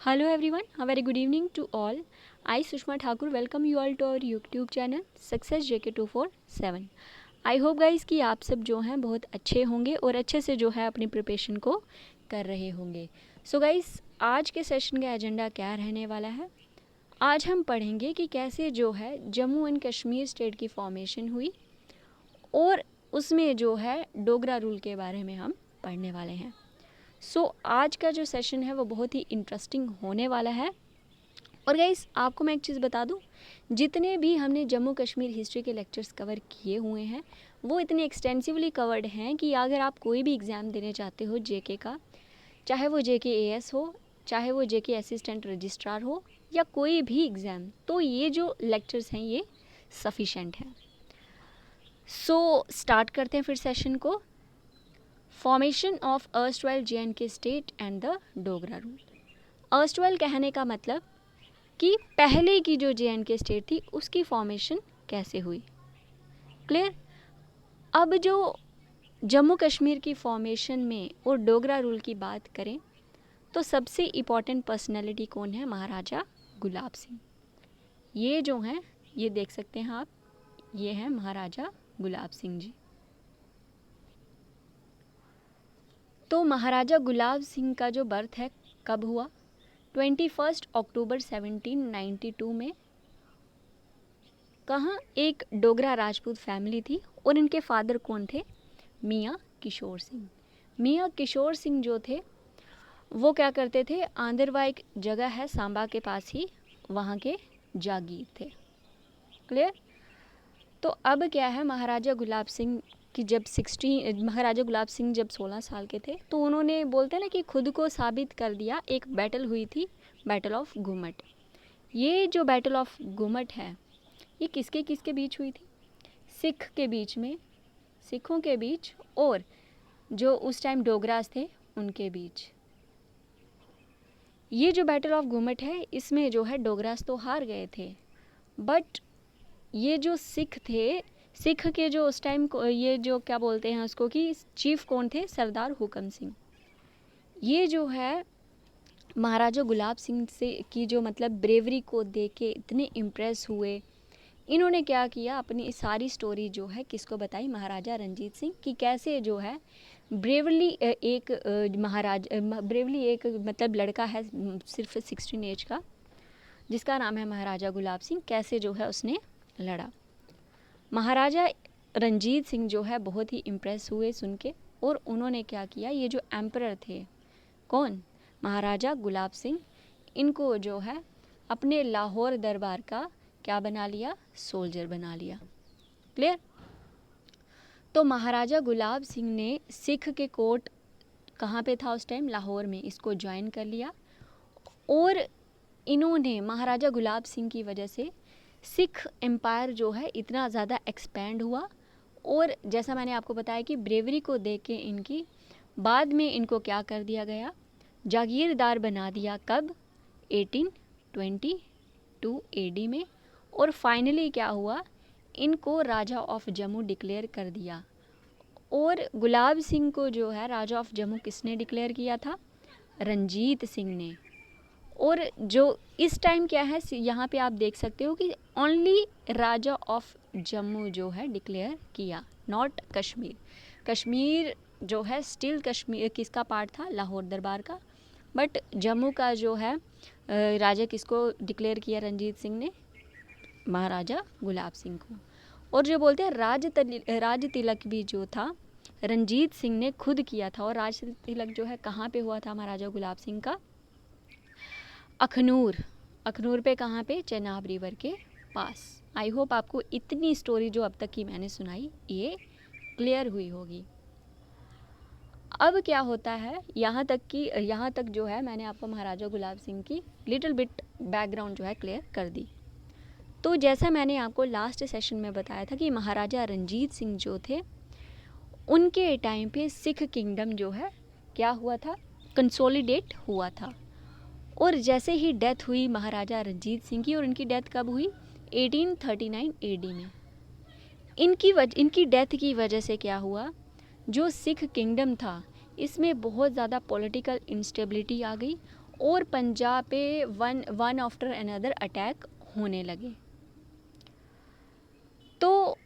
Hello everyone, a very good evening to all. I Sushma Thakur welcome you all to our YouTube channel Success JK247. I hope guys कि आप सब जो हैं बहुत अच्छे होंगे और अच्छे से जो है अपनी प्रिपरेशन को कर रहे होंगे। सो गाइस, आज के सेशन का एजेंडा क्या रहने वाला है। आज हम पढ़ेंगे कि कैसे जो है जम्मू एंड कश्मीर स्टेट की फॉर्मेशन हुई और उसमें जो है डोगरा रूल के बारे में हम पढ़ने वाले हैं। आज का जो सेशन है वो बहुत ही इंटरेस्टिंग होने वाला है। और गाइस, आपको मैं एक चीज़ बता दूं, जितने भी हमने जम्मू कश्मीर हिस्ट्री के लेक्चर्स कवर किए हुए हैं वो इतने एक्सटेंसिवली कवर्ड हैं कि अगर आप कोई भी एग्ज़ाम देने चाहते हो जेके का, चाहे वो जेके एएस हो, चाहे वो जेके असिस्टेंट रजिस्ट्रार हो या कोई भी एग्ज़ाम, तो ये जो लेक्चर्स हैं ये सफिशेंट हैं। स्टार्ट करते हैं फिर सेशन को। Formation of erstwhile J&K state and the Dogra rule. Erstwhile कहने का मतलब कि पहले की जो जे.एंड.के स्टेट थी उसकी फॉर्मेशन कैसे हुई। क्लियर। अब जो जम्मू कश्मीर की फॉर्मेशन में और डोगरा रूल की बात करें तो सबसे इम्पॉर्टेंट पर्सनैलिटी कौन है? महाराजा गुलाब सिंह। ये जो हैं ये देख सकते हैं आप, ये हैं महाराजा गुलाब सिंह जी। तो महाराजा गुलाब सिंह का जो बर्थ है कब हुआ? 21 अक्टूबर 1792 में। कहाँ? एक डोगरा राजपूत फैमिली थी और इनके फादर कौन थे? मियाँ किशोर सिंह। मियाँ किशोर सिंह जो थे वो क्या करते थे? आंदरवा एक जगह है सांबा के पास ही, वहाँ के जागीर थे। क्लियर। तो अब क्या है, महाराजा गुलाब सिंह महाराजा गुलाब सिंह जब 16 साल के थे तो उन्होंने, बोलते हैं ना कि खुद को साबित कर दिया। एक बैटल हुई थी, बैटल ऑफ घुमट। ये जो बैटल ऑफ घुमट है ये किसके किसके बीच हुई थी? सिखों के बीच और जो उस टाइम डोगरास थे उनके बीच। ये जो बैटल ऑफ घुमट है इसमें जो है डोगरास तो हार गए थे, बट ये जो सिख थे, सिख के जो उस टाइम को, ये जो क्या बोलते हैं उसको कि चीफ कौन थे? सरदार हुकम सिंह। ये जो है महाराजा गुलाब सिंह से की जो मतलब ब्रेवरी को देख के इतने इम्प्रेस हुए। इन्होंने क्या किया, अपनी सारी स्टोरी जो है किसको बताई? महाराजा रंजीत सिंह की कैसे जो है ब्रेवली एक ब्रेवली एक मतलब लड़का है सिर्फ 16 एज का जिसका नाम है महाराजा गुलाब सिंह, कैसे जो है उसने लड़ा। महाराजा रंजीत सिंह जो है बहुत ही इम्प्रेस हुए सुन के और उन्होंने क्या किया, ये जो एम्परर थे, कौन? महाराजा गुलाब सिंह, इनको जो है अपने लाहौर दरबार का क्या बना लिया? सोल्जर बना लिया। क्लियर। तो महाराजा गुलाब सिंह ने सिख के कोर्ट कहाँ पे था उस टाइम? लाहौर में, इसको ज्वाइन कर लिया और इन्होंने, महाराजा गुलाब सिंह की वजह से सिख एम्पायर जो है इतना ज़्यादा एक्सपेंड हुआ। और जैसा मैंने आपको बताया कि ब्रेवरी को देख के इनकी बाद में इनको क्या कर दिया गया? जागीरदार बना दिया। कब? 1822 एडी में। और फाइनली क्या हुआ, इनको राजा ऑफ जम्मू डिक्लेयर कर दिया। और गुलाब सिंह को जो है राजा ऑफ जम्मू किसने डिक्लेयर किया था? रंजीत सिंह ने। और जो इस टाइम क्या है, यहाँ पे आप देख सकते हो कि ओनली राजा ऑफ जम्मू जो है डिक्लेयर किया, नॉट कश्मीर। कश्मीर जो है स्टिल कश्मीर किसका पार्ट था? लाहौर दरबार का। बट जम्मू का जो है राजा किसको डिक्लेयर किया? रंजीत सिंह ने महाराजा गुलाब सिंह को। और जो बोलते हैं राज तिलक भी जो था रंजीत सिंह ने खुद किया था। और राज तिलक जो है कहाँ पे हुआ था महाराजा गुलाब सिंह का? अखनूर पे। कहाँ पे? चेनाब रिवर के पास। आई होप आपको इतनी स्टोरी जो अब तक की मैंने सुनाई ये क्लियर हुई होगी। अब क्या होता है, यहाँ तक जो है मैंने आपको महाराजा गुलाब सिंह की लिटिल बिट बैकग्राउंड जो है क्लियर कर दी। तो जैसा मैंने आपको लास्ट सेशन में बताया था कि महाराजा रंजीत सिंह जो थे उनके टाइम पे सिख किंगडम जो है क्या हुआ था? कंसोलिडेट हुआ था। और जैसे ही डेथ हुई महाराजा रंजीत सिंह की, और इनकी डेथ कब हुई? 1839 एडी में। इनकी डेथ की वजह से क्या हुआ, जो सिख किंगडम था इसमें बहुत ज़्यादा पॉलिटिकल इंस्टेबिलिटी आ गई और पंजाब पे वन आफ्टर अनदर अटैक होने लगे। तो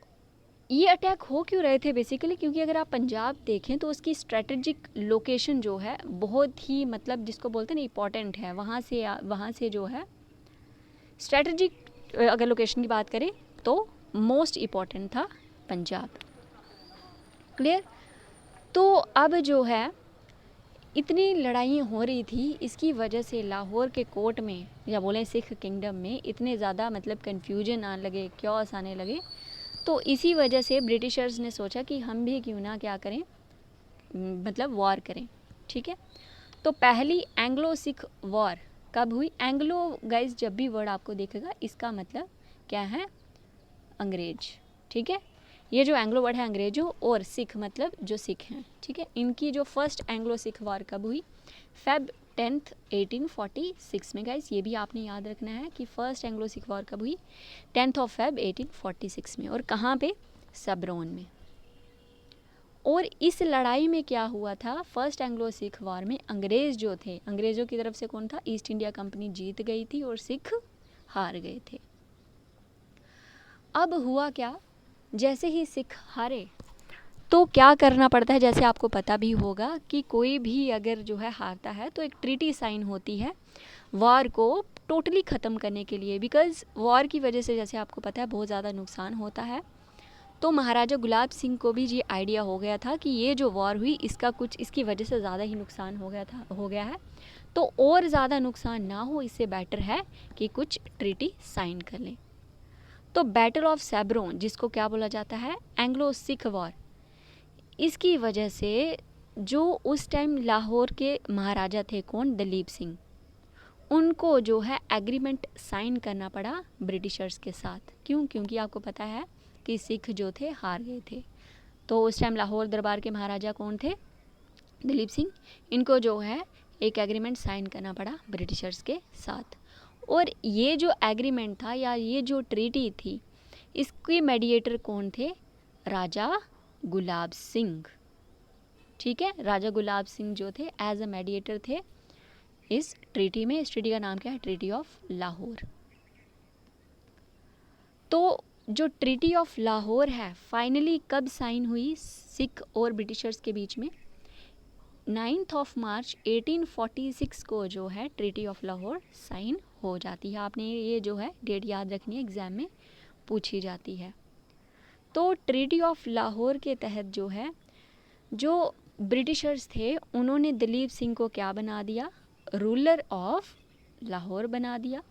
ये अटैक हो क्यों रहे थे बेसिकली, क्योंकि अगर आप पंजाब देखें तो उसकी स्ट्रेटजिक लोकेशन जो है बहुत ही मतलब जिसको बोलते हैं ना इम्पॉर्टेंट है। वहाँ से जो है स्ट्रेटजिक अगर लोकेशन की बात करें तो मोस्ट इम्पॉर्टेंट था पंजाब। क्लियर। तो अब जो है इतनी लड़ाइयाँ हो रही थी, इसकी वजह से लाहौर के कोर्ट में या बोलें सिख किंगडम में इतने ज़्यादा मतलब कन्फ्यूजन आने लगे, क्योस आने लगे। तो इसी वजह से ब्रिटिशर्स ने सोचा कि हम भी क्यों ना क्या करें, मतलब वॉर करें। ठीक है। तो पहली एंग्लो सिख वॉर कब हुई? एंग्लो गाइस जब भी वर्ड आपको दिखेगा इसका मतलब क्या है? अंग्रेज। ठीक है। ये जो एंग्लो वर्ड है अंग्रेजों, और सिख मतलब जो सिख हैं। ठीक है। इनकी जो फर्स्ट एंग्लो सिख वॉर कब हुई? फेब 10th 1846 में। गाइस ये भी आपने याद रखना है कि फर्स्ट एंग्लो सिख वॉर कब हुई? 10th of Feb 1846 में। और कहाँ पे? सबरोन में। और इस लड़ाई में क्या हुआ था? फर्स्ट एंग्लो सिख वॉर में अंग्रेज जो थे, अंग्रेजों की तरफ से कौन था? ईस्ट इंडिया कंपनी जीत गई थी और सिख हार गए थे। अब हुआ क्या? जैसे ही सिख हारे तो क्या करना पड़ता है? जैसे आपको पता भी होगा कि कोई भी अगर जो है हारता है तो एक ट्रीटी साइन होती है वॉर को टोटली ख़त्म करने के लिए। बिकॉज़ वॉर की वजह से जैसे आपको पता है बहुत ज़्यादा नुकसान होता है। तो महाराजा गुलाब सिंह को भी ये आइडिया हो गया था कि ये जो वॉर हुई इसका कुछ इसकी वजह से ज़्यादा ही नुकसान हो गया है। तो और ज़्यादा नुकसान ना हो, इससे बेटर है कि कुछ ट्रीटी साइन कर लें। तो बैटल ऑफ सैब्रोन, जिसको क्या बोला जाता है? Anglo Sikh war. इसकी वजह से जो उस टाइम लाहौर के महाराजा थे, कौन? दलीप सिंह, उनको जो है एग्रीमेंट साइन करना पड़ा ब्रिटिशर्स के साथ। क्यों? क्योंकि आपको पता है कि सिख जो थे हार गए थे। तो उस टाइम लाहौर दरबार के महाराजा कौन थे? दलीप सिंह। इनको जो है एक एग्रीमेंट साइन करना पड़ा ब्रिटिशर्स के साथ। और ये जो एग्रीमेंट था या ये जो ट्रीटी थी, इसके मेडिएटर कौन थे? राजा गुलाब सिंह। ठीक है। राजा गुलाब सिंह जो थे एज अ मेडिएटर थे इस ट्रीटी में। इस ट्रीटी का नाम क्या है? Treaty of Lahore. तो जो ट्रीटी ऑफ लाहौर है फाइनली कब साइन हुई सिख और ब्रिटिशर्स के बीच में? 9th of March 1846 को जो है ट्रीटी ऑफ लाहौर साइन हो जाती है। आपने ये जो है डेट याद रखनी है, एग्ज़ाम में पूछी जाती है। तो ट्रीटी ऑफ लाहौर के तहत जो है जो ब्रिटिशर्स थे उन्होंने दलीप सिंह को क्या बना दिया? रूलर ऑफ लाहौर बना दिया।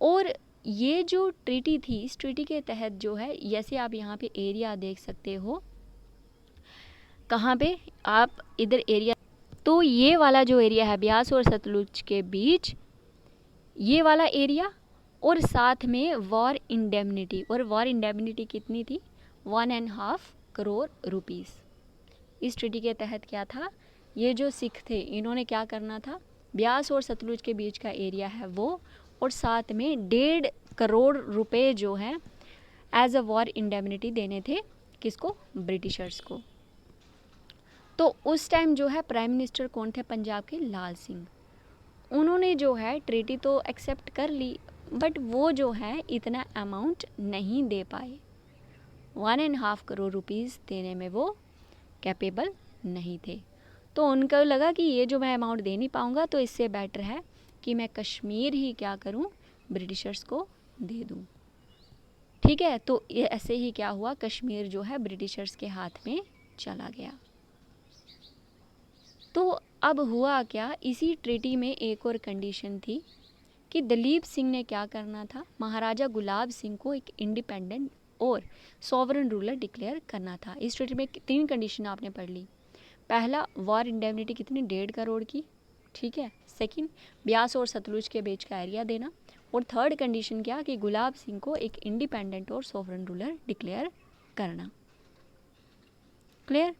और ये जो ट्रीटी थी, इस ट्रीटी के तहत जो है, जैसे आप यहाँ पे एरिया देख सकते हो, कहाँ पे? आप इधर एरिया, तो ये वाला जो एरिया है ब्यास और सतलुज के बीच, ये वाला एरिया, और साथ में वॉर इंडेमनिटी। और वॉर इंडेमनिटी कितनी थी? 1.5 करोड़ रुपीस। इस ट्रीटी के तहत क्या था? ये जो सिख थे इन्होंने क्या करना था? ब्यास और सतलुज के बीच का एरिया है वो, और साथ में 1.5 करोड़ रुपए जो है एज अ वॉर इंडेमनिटी देने थे। किसको? ब्रिटिशर्स को। तो उस टाइम जो है प्राइम मिनिस्टर कौन थे पंजाब के? लाल सिंह। उन्होंने जो है ट्रीटी तो एक्सेप्ट कर ली, बट वो जो है इतना अमाउंट नहीं दे पाए। 1.5 करोड़ रुपीस देने में वो कैपेबल नहीं थे। तो उनको लगा कि ये जो मैं अमाउंट दे नहीं पाऊँगा, तो इससे बेटर है कि मैं कश्मीर ही क्या करूँ? ब्रिटिशर्स को दे दूँ। ठीक है। तो ये ऐसे ही क्या हुआ? कश्मीर जो है ब्रिटिशर्स के हाथ में चला गया। तो अब हुआ क्या? इसी ट्रीटी में एक और कंडीशन थी कि दलीप सिंह ने क्या करना था? महाराजा गुलाब सिंह को एक इंडिपेंडेंट और सॉवरन रूलर डिक्लेयर करना था। इस ट्रीटी में 3 कंडीशन आपने पढ़ ली। पहला, वॉर इंडेमनिटी कितनी? 1.5 करोड़ की। ठीक है। सेकंड, ब्यास और सतलुज के बीच का एरिया देना। और थर्ड कंडीशन क्या? कि गुलाब सिंह को एक इंडिपेंडेंट और सॉवरन रूलर डिक्लेयर करना। क्लियर।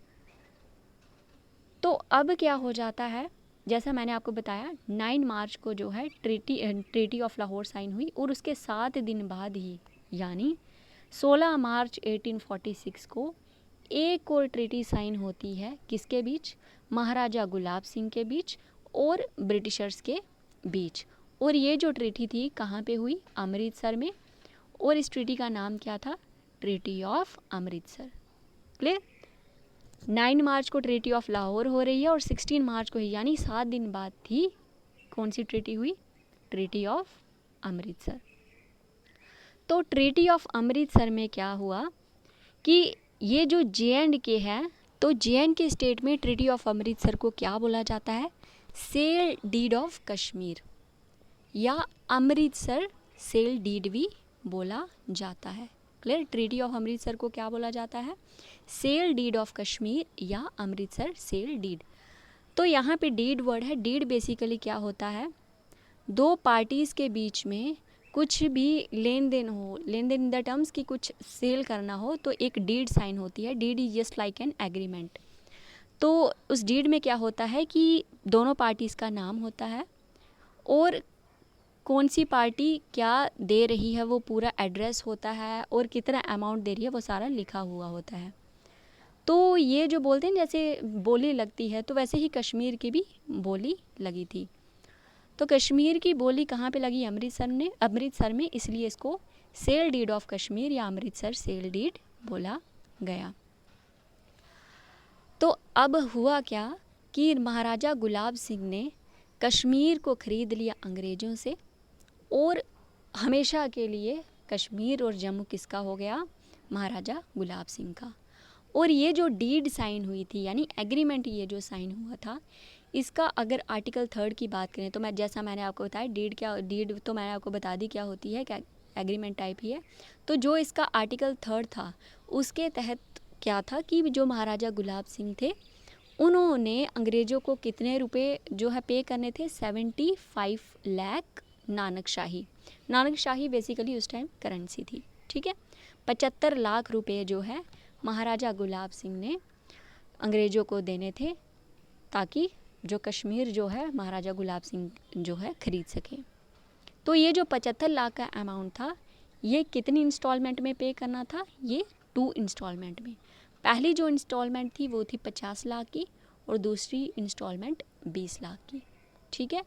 तो अब क्या हो जाता है? जैसा मैंने आपको बताया 9 मार्च को जो है ट्रीटी ऑफ लाहौर साइन हुई, और उसके 7 दिन बाद ही यानी 16 मार्च 1846 को एक और ट्रीटी साइन होती है। किसके बीच? महाराजा गुलाब सिंह के बीच और ब्रिटिशर्स के बीच। और ये जो ट्रीटी थी कहाँ पे हुई? अमृतसर में। और इस ट्रीटी का नाम क्या था? Treaty of Amritsar. क्लियर? 9 मार्च को ट्रीटी ऑफ लाहौर हो रही है और 16 मार्च को ही, यानी 7 दिन बाद थी कौन सी ट्रीटी हुई? Treaty of Amritsar. तो ट्रीटी ऑफ अमृतसर में क्या हुआ कि ये जो J&K है, तो J&K स्टेट में ट्रीटी ऑफ अमृतसर को क्या बोला जाता है? सेल डीड ऑफ कश्मीर, या अमृतसर सेल डीड भी बोला जाता है। क्लियर? ट्रीटी ऑफ अमृतसर को क्या बोला जाता है? सेल डीड ऑफ कश्मीर या अमृतसर सेल डीड। तो यहाँ पे डीड वर्ड है। डीड बेसिकली क्या होता है? दो पार्टीज़ के बीच में कुछ भी लेन देन हो, लेन देन इन द टर्म्स कि कुछ सेल करना हो, तो एक डीड साइन होती है। Deed is just like an agreement. तो उस डीड में क्या होता है कि दोनों पार्टीज़ का नाम होता है और कौन सी पार्टी क्या दे रही है वो पूरा एड्रेस होता है, और कितना अमाउंट दे रही है वो सारा लिखा हुआ होता है। तो ये जो बोलते हैं जैसे बोली लगती है, तो वैसे ही कश्मीर की भी बोली लगी थी। तो कश्मीर की बोली कहाँ पे लगी? अमृतसर में, इसलिए इसको सेल डीड ऑफ कश्मीर या अमृतसर सेल डीड बोला गया। तो अब हुआ क्या कि महाराजा गुलाब सिंह ने कश्मीर को खरीद लिया अंग्रेज़ों से, और हमेशा के लिए कश्मीर और जम्मू किसका हो गया? महाराजा गुलाब सिंह का। और ये जो डीड साइन हुई थी, यानी एग्रीमेंट ये जो साइन हुआ था, इसका अगर आर्टिकल 3 की बात करें तो जैसा मैंने आपको बताया, डीड तो मैंने आपको बता दी क्या होती है, क्या एग्रीमेंट टाइप ही है। तो जो इसका आर्टिकल 3 था उसके तहत क्या था कि जो महाराजा गुलाब सिंह थे उन्होंने अंग्रेज़ों को कितने रुपए जो है पे करने थे? 75 लाख नानक शाही बेसिकली उस टाइम करेंसी थी। ठीक है, 75 लाख रुपए जो है महाराजा गुलाब सिंह ने अंग्रेज़ों को देने थे, ताकि जो कश्मीर जो है महाराजा गुलाब सिंह जो है खरीद सके। तो ये जो 75 लाख का अमाउंट था, ये कितनी इंस्टॉलमेंट में पे करना था? ये 2 इंस्टॉलमेंट में। पहली जो इंस्टॉलमेंट थी वो थी 50 लाख की, और दूसरी इंस्टॉलमेंट 20 लाख की। ठीक है,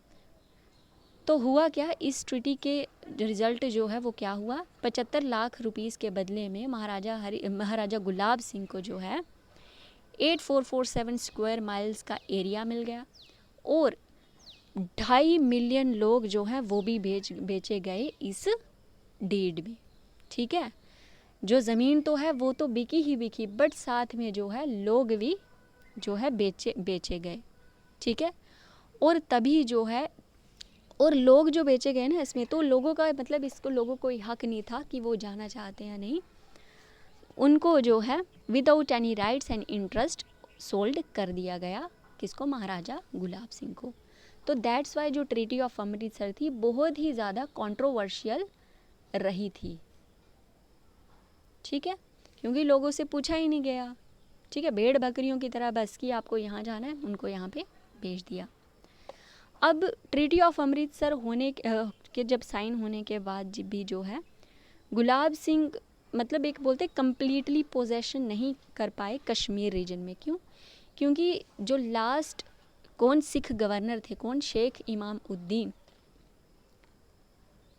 तो हुआ क्या? इस ट्रीटी के रिज़ल्ट जो है वो क्या हुआ? 75 लाख रुपीस के बदले में महाराजा गुलाब सिंह को जो है 8447 स्क्वायर माइल्स का एरिया मिल गया, और 2.5 मिलियन लोग जो हैं वो भी बेचे गए इस डीड में। ठीक है, जो ज़मीन तो है वो तो बिकी ही बिकी, बट साथ में जो है लोग भी जो है बेचे गए। ठीक है, और तभी जो है, और लोग जो बेचे गए ना इसमें, तो लोगों का मतलब इसको लोगों को हक नहीं था कि वो जाना चाहते हैं नहीं, उनको जो है without any rights and interest sold कर दिया गया। किसको? महाराजा गुलाब सिंह को। तो दैट्स वाई जो ट्रीटी ऑफ अमृतसर थी बहुत ही ज़्यादा कंट्रोवर्शियल रही थी। ठीक है, क्योंकि लोगों से पूछा ही नहीं गया। ठीक है, भेड़ बकरियों की तरह बस कि आपको यहाँ जाना है, उनको यहाँ पे भेज दिया। अब ट्रीटी ऑफ अमृतसर होने के जब साइन होने के बाद भी जो है गुलाब सिंह मतलब एक बोलते कम्प्लीटली पोजेशन नहीं कर पाए कश्मीर रीजन में। क्यों? क्योंकि जो लास्ट कौन सिख गवर्नर थे, कौन? शेख इमाम उद्दीन,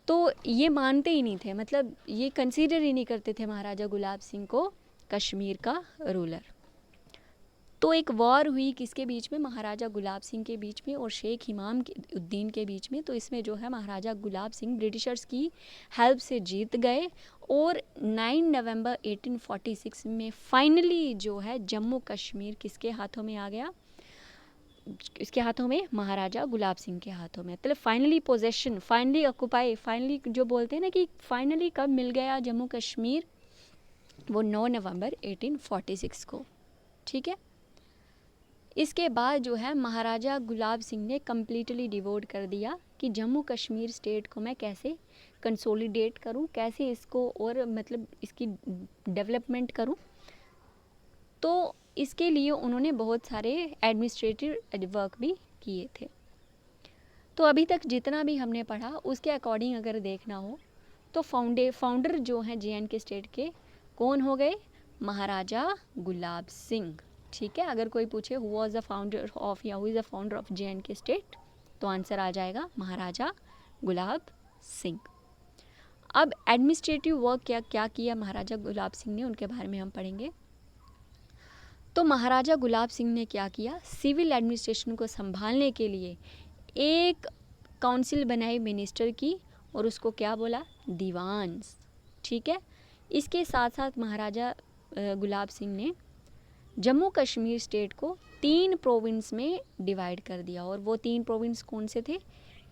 तो ये मानते ही नहीं थे, मतलब ये कंसीडर ही नहीं करते थे महाराजा गुलाब सिंह को कश्मीर का रूलर। तो एक वॉर हुई किसके बीच में? महाराजा गुलाब सिंह के बीच में और शेख इमाम उद्दीन के बीच में। तो इसमें जो है महाराजा गुलाब सिंह ब्रिटिशर्स की हेल्प से जीत गए, और 9 नवंबर 1846 में फाइनली जो है जम्मू कश्मीर किसके हाथों में आ गया? इसके हाथों में, महाराजा गुलाब सिंह के हाथों में। मतलब finally possession, finally occupy, finally जो बोलते हैं ना कि फाइनली कब मिल गया जम्मू कश्मीर? वो 9 नवंबर 1846 को। ठीक है, इसके बाद जो है महाराजा गुलाब सिंह ने कम्प्लीटली डिवोट कर दिया कि जम्मू कश्मीर स्टेट को मैं कैसे कंसोलिडेट करूं, कैसे इसको और मतलब इसकी डेवलपमेंट करूं। तो इसके लिए उन्होंने बहुत सारे एडमिनिस्ट्रेटिव वर्क भी किए थे। तो अभी तक जितना भी हमने पढ़ा उसके अकॉर्डिंग अगर देखना हो तो फाउंडर जो हैं J&K स्टेट के कौन हो गए? महाराजा गुलाब सिंह। ठीक है, अगर कोई पूछे who was the founder of या who is the founder of JNK state, तो आंसर आ जाएगा महाराजा गुलाब सिंह। अब एडमिनिस्ट्रेटिव वर्क क्या क्या किया महाराजा गुलाब सिंह ने, उनके बारे में हम पढ़ेंगे। तो महाराजा गुलाब सिंह ने क्या किया, सिविल एडमिनिस्ट्रेशन को संभालने के लिए एक काउंसिल बनाई मिनिस्टर की, और उसको क्या बोला, दीवान। ठीक है, इसके साथ साथ महाराजा गुलाब सिंह ने जम्मू कश्मीर स्टेट को 3 प्रोविंस में डिवाइड कर दिया, और वो 3 प्रोविंस कौन से थे,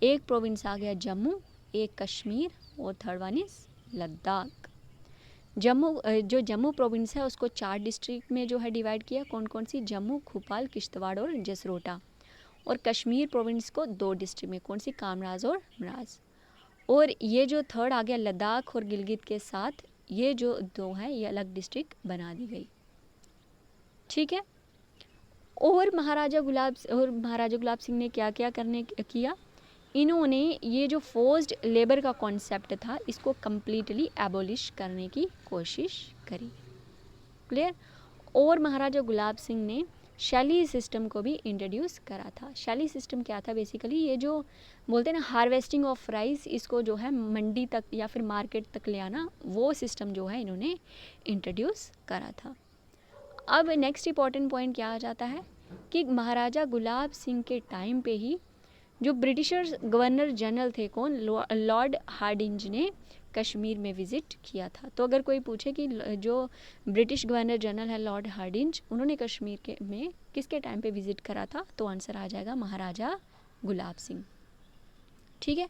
एक प्रोविंस आ गया जम्मू, एक कश्मीर, और थर्ड वन इज लद्दाख। जो जम्मू प्रोविंस है उसको 4 डिस्ट्रिक्ट में जो है डिवाइड किया, कौन कौन सी, जम्मू, भोपाल, किश्तवाड़ और जसरोटा। और कश्मीर प्रोविंस को 2 डिस्ट्रिक्ट में, कौन सी, कामराज और मराज। और ये जो थर्ड आ गया लद्दाख और गिलगित के साथ, ये जो 2 हैं ये अलग डिस्ट्रिक्ट बना दी गई। ठीक है, और महाराजा गुलाब सिंह ने क्या क्या किया, इन्होंने ये जो फोर्स्ड लेबर का कॉन्सेप्ट था इसको कम्प्लीटली एबोलिश करने की कोशिश करी। क्लियर। और महाराजा गुलाब सिंह ने शैली सिस्टम को भी इंट्रोड्यूस करा था। शैली सिस्टम क्या था, बेसिकली ये जो बोलते हैं ना हार्वेस्टिंग ऑफ राइस, इसको जो है मंडी तक या फिर मार्केट तक ले आना, वो सिस्टम जो है इन्होंने इंट्रोड्यूस करा था। अब नेक्स्ट इंपॉर्टेंट पॉइंट क्या आ जाता है कि महाराजा गुलाब सिंह के टाइम पे ही जो ब्रिटिशर्स गवर्नर जनरल थे, कौन, लॉर्ड हार्डिंज ने कश्मीर में विज़िट किया था। तो अगर कोई पूछे कि जो ब्रिटिश गवर्नर जनरल है लॉर्ड हार्डिंज, उन्होंने कश्मीर में किसके टाइम पे विज़िट करा था, तो आंसर आ जाएगा महाराजा गुलाब सिंह। ठीक है,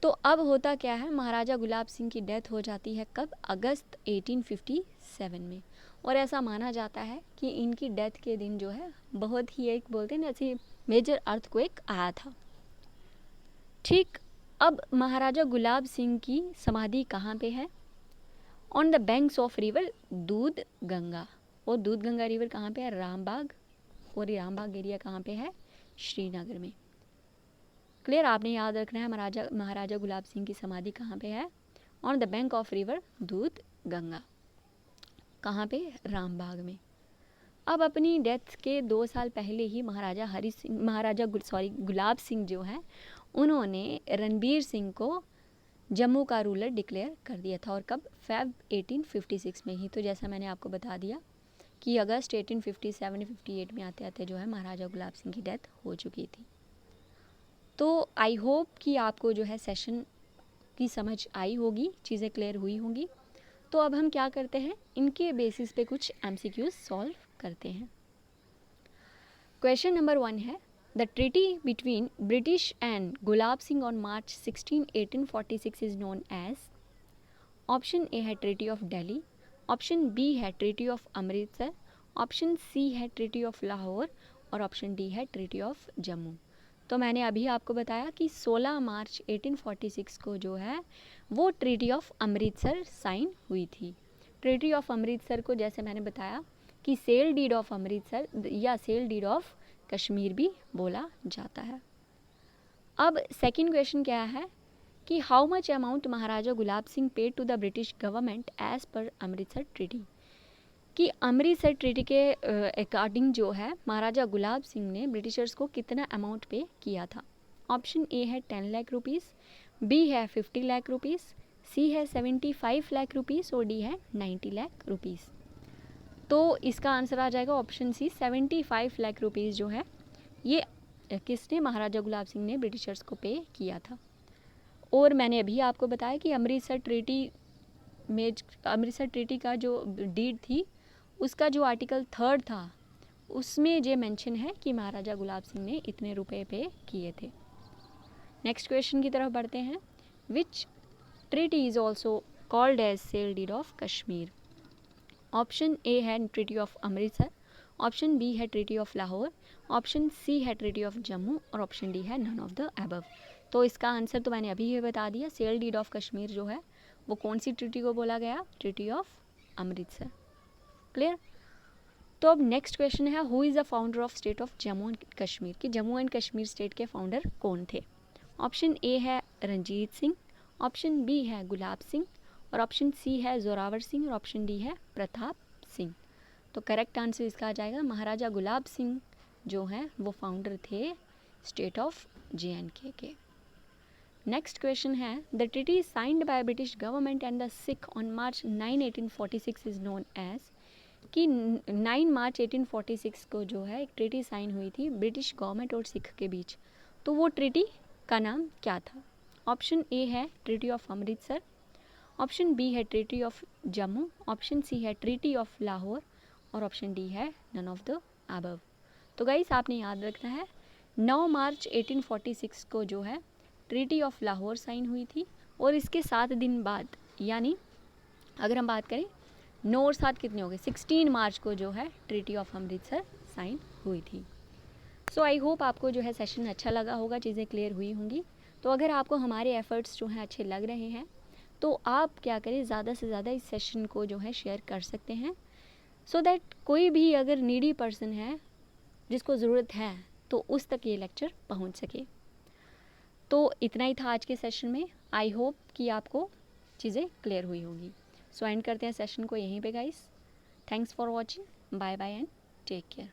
तो अब होता क्या है, महाराजा गुलाब सिंह की डेथ हो जाती है कब, अगस्त 1857 में। और ऐसा माना जाता है कि इनकी डेथ के दिन जो है बहुत ही एक बोलते हैं ना ऐसी मेजर अर्थक्वेक आया था। ठीक, अब महाराजा गुलाब सिंह की समाधि कहाँ पे है, on the banks of river दूध गंगा। और दूध गंगा रिवर कहाँ पे है, रामबाग। और ये रामबाग एरिया कहाँ पे है, श्रीनगर में। क्लियर, आपने याद रखना है महाराजा गुलाब सिंह की समाधि कहाँ पे है, on the bank of river दूध गंगा, कहाँ पे, रामबाग में। अब अपनी डेथ के 2 साल पहले ही गुलाब सिंह जो है उन्होंने रणबीर सिंह को जम्मू का रूलर डिक्लेयर कर दिया था। और कब, फेब 1856 में ही। तो जैसा मैंने आपको बता दिया कि अगस्त 1857-58 में आते आते जो है महाराजा गुलाब सिंह की डेथ हो चुकी थी। तो आई होप कि आपको जो है सेशन की समझ आई होगी, चीज़ें क्लियर हुई होंगी। तो अब हम क्या करते हैं, इनके बेसिस पे कुछ MCQs सॉल्व करते हैं। क्वेश्चन नंबर 1 है, the treaty between British and Gulab Singh on March 16, 1846 is known as. Option A है treaty of Delhi, option B है treaty of Amritsar, option C है ट्रीटी ऑफ लाहौर, और ऑप्शन डी है ट्रीटी ऑफ जम्मू। तो मैंने अभी आपको बताया कि 16 मार्च 1846 को जो है वो ट्रीटी ऑफ अमृतसर साइन हुई थी। ट्रीटी ऑफ अमृतसर को जैसे मैंने बताया कि सेल डीड ऑफ अमृतसर या सेल डीड ऑफ कश्मीर भी बोला जाता है। अब सेकंड क्वेश्चन क्या है कि how much amount Maharaja Gulab Singh paid to the British government as per Amritsar treaty, कि अमृतसर ट्रीटी के अकॉर्डिंग जो है महाराजा गुलाब सिंह ने ब्रिटिशर्स को कितना अमाउंट पे किया था। ऑप्शन ए है 10 लाख रुपीज़, बी है 50 लाख रुपीज़, सी है 75 लाख रुपीज़ और डी है 90 लाख रुपीज़। तो इसका आंसर आ जाएगा ऑप्शन सी, 75 लाख रुपीज़ जो है ये किसने, महाराजा गुलाब सिंह ने ब्रिटिशर्स को पे किया था। और मैंने अभी आपको बताया कि अमृतसर ट्रीटी का जो डीड थी उसका जो आर्टिकल 3 था उसमें ये मेंशन है कि महाराजा गुलाब सिंह ने इतने रुपए पे किए थे। नेक्स्ट क्वेश्चन की तरफ बढ़ते हैं। Which treaty is also called as sale deed of Kashmir. Option A है treaty of Amritsar, option B है treaty of Lahore, option C है ट्रीटी ऑफ जम्मू और ऑप्शन डी है नन ऑफ द अबव। तो इसका आंसर तो मैंने अभी ये बता दिया, सेल डीड ऑफ कश्मीर जो है वो कौन सी ट्रीटी को बोला गया, ट्रीटी ऑफ अमृतसर। क्लियर। तो अब नेक्स्ट क्वेश्चन है, who is the founder of state of Jammu and Kashmir, कि जम्मू एंड कश्मीर स्टेट के फाउंडर कौन थे। ऑप्शन ए है रंजीत सिंह, ऑप्शन बी है गुलाब सिंह और ऑप्शन सी है जोरावर सिंह और ऑप्शन डी है प्रताप सिंह। तो करेक्ट आंसर इसका आ जाएगा महाराजा गुलाब सिंह जो हैं वो फाउंडर थे स्टेट ऑफ JNK के। नेक्स्ट क्वेश्चन है the treaty signed by British government and the Sikh on March 9 1846 is known as, कि 9 मार्च 1846 को जो है एक ट्रीटी साइन हुई थी ब्रिटिश गवर्नमेंट और सिख के बीच, तो वो ट्रीटी का नाम क्या था? ऑप्शन ए है treaty of Amritsar, option B है treaty of Jammu, option C है ट्रीटी ऑफ लाहौर और ऑप्शन डी है नन ऑफ द अबव। तो गाइस आपने याद रखना है 9 मार्च 1846 को जो है ट्रीटी ऑफ लाहौर साइन हुई थी और इसके 7 दिन बाद, यानी अगर हम बात करें 9 और 7 कितने हो गए, 16 मार्च को जो है ट्रीटी ऑफ अमृतसर साइन हुई थी। सो आई होप आपको जो है सेशन अच्छा लगा होगा, चीज़ें क्लियर हुई होंगी। तो अगर आपको हमारे एफर्ट्स जो हैं अच्छे लग रहे हैं तो आप क्या करें, ज़्यादा से ज़्यादा इस सेशन को जो है शेयर कर सकते हैं, सो दैट कोई भी अगर नीडी पर्सन है जिसको ज़रूरत है तो उस तक ये लेक्चर पहुंच सके। तो इतना ही था आज के सेशन में। आई होप कि आपको चीज़ें क्लियर हुई होंगी। सो एंड करते हैं सेशन को यहीं पे guys. Thanks for watching, bye bye and take care.